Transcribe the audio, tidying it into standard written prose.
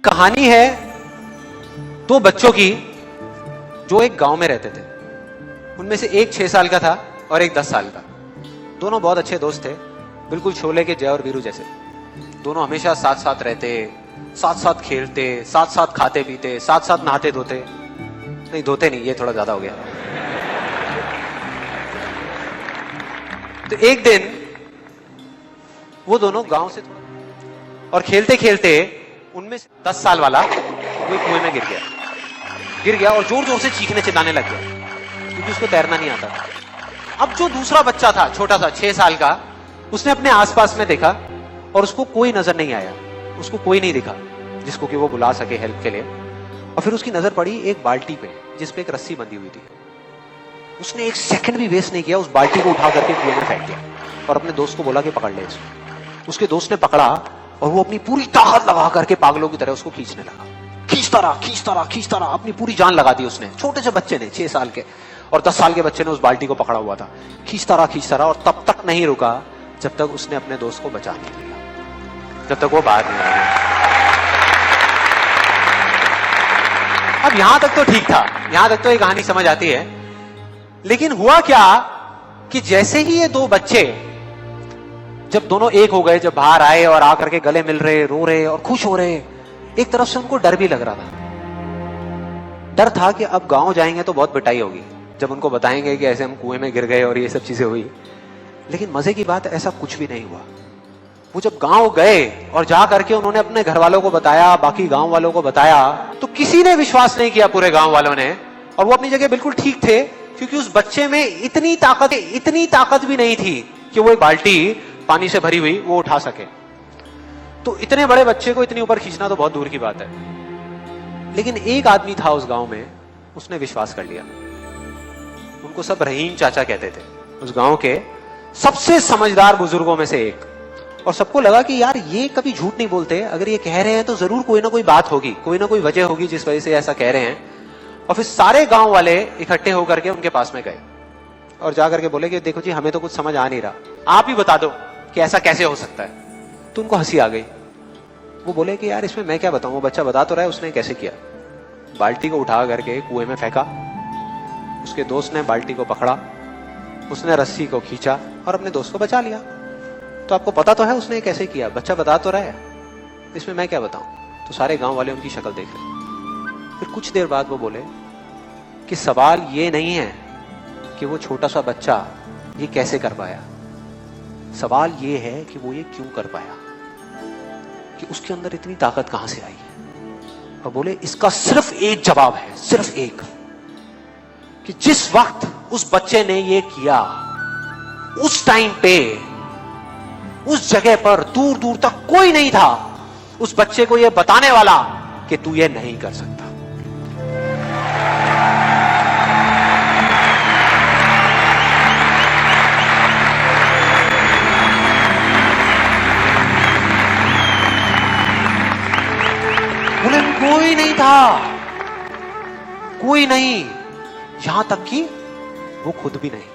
कहानी है दो बच्चों की जो एक गांव में रहते थे। उनमें से एक 6 साल का था और एक 10 साल का। दोनों बहुत अच्छे दोस्त थे, बिल्कुल शोले के जय और वीरू जैसे। दोनों हमेशा साथ साथ रहते, साथ साथ खेलते, साथ साथ खाते पीते, साथ साथ नहाते धोते। नहीं धोते नहीं, ये थोड़ा ज्यादा हो गया। तो एक दिन वो दोनों गांव से थोड़ा और खेलते खेलते उनमें से 10 साल वाला वो कुएं में गिर गया और जोर जोर से चीखने चिल्लाने लग गया क्योंकि उसको तैरना नहीं आता था। अब जो दूसरा बच्चा था, छोटा सा 6 साल का, उसने अपने आसपास में देखा और उसको कोई नजर नहीं आया, उसको कोई नहीं दिखा जिसको कि वो बुला सके हेल्प के लिए। और फिर उसकी नजर पड़ी एक बाल्टी पे जिसपे एक रस्सी बंधी हुई थी। उसने एक सेकंड भी वेस्ट नहीं किया, उस बाल्टी को उठा करके कुएं में फेंक दिया और अपने दोस्त को बोला कि पकड़ ले इसको। उसके दोस्त ने पकड़ा और वो अपनी पूरी ताकत लगा करके पागलों की तरह उसको खींचने लगा। खींचता रहा, अपनी पूरी जान लगा दी उसने। छोटे से बच्चे ने, 6 साल के और 10 साल के बच्चे ने उस बाल्टी को पकड़ा हुआ था। खींचता रहा और तब तक नहीं रुका जब तक उसने अपने दोस्त को बचा नहीं लिया, जब तक वो बाहर नहीं आया। अब यहां तक तो ठीक था, यहां तक तो ये कहानी समझ आती है। लेकिन हुआ क्या कि जैसे ही ये दो बच्चे जब दोनों एक हो गए, जब बाहर आए और आकर के गले मिल रहे, रो रहे और खुश हो रहे, एक तरफ से उनको डर भी लग रहा था। डर था कि अब गांव जाएंगे तो बहुत पिटाई होगी जब उनको बताएंगे कि ऐसे हम कुएं में गिर गए और ये सब चीजें हुई। लेकिन मजे की बात, ऐसा कुछ भी नहीं हुआ। वो जब गांव गए और जा करके उन्होंने अपने घर वालों को बताया, बाकी गांव वालों को बताया, तो किसी ने विश्वास नहीं किया, पूरे गांव वालों ने। और वो अपनी जगह बिल्कुल ठीक थे क्योंकि उस बच्चे में इतनी ताकत भी नहीं थी कि वो एक बाल्टी पानी से भरी हुई वो उठा सके। तो इतने बड़े बच्चे को इतनी ऊपर खींचना तो बहुत दूर की बात है। लेकिन एक आदमी था उस गांव में, उसने विश्वास कर लिया। उनको सब रहीम चाचा कहते थे, उस गांव के सबसे समझदार बुजुर्गों में से एक। और सबको लगा कि यार ये कभी झूठ नहीं बोलते, अगर ये कह रहे हैं तो जरूर कोई ना कोई बात होगी, कोई ना कोई वजह होगी जिस वजह से ऐसा कह रहे हैं। और फिर सारे गांव वाले इकट्ठे होकर के उनके पास में गए और जाकर के बोले कि देखो जी, हमें तो कुछ समझ आ नहीं रहा, आप ही बता दो कि ऐसा कैसे हो सकता है। तो उनको हंसी आ गई। वो बोले कि यार इसमें मैं क्या बताऊं, वो बच्चा बता तो रहा है उसने कैसे किया। बाल्टी को उठा करके कुएं में फेंका, उसके दोस्त ने बाल्टी को पकड़ा, उसने रस्सी को खींचा और अपने दोस्त को बचा लिया। तो आपको पता तो है उसने कैसे किया, बच्चा बता तो रहा है, इसमें मैं क्या बताऊं। तो सारे गांव वाले उनकी शक्ल देख रहे। फिर कुछ देर बाद वो बोले कि सवाल ये नहीं है कि वो छोटा सा बच्चा ये कैसे कर पाया, सवाल ये है कि वो ये क्यों कर पाया, कि उसके अंदर इतनी ताकत कहां से आई। और बोले इसका सिर्फ एक जवाब है, सिर्फ एक, कि जिस वक्त उस बच्चे ने ये किया, उस टाइम पे उस जगह पर दूर दूर तक कोई नहीं था उस बच्चे को ये बताने वाला कि तू ये नहीं कर सकता। बोले कोई नहीं था, कोई नहीं, यहां तक कि वो खुद भी नहीं।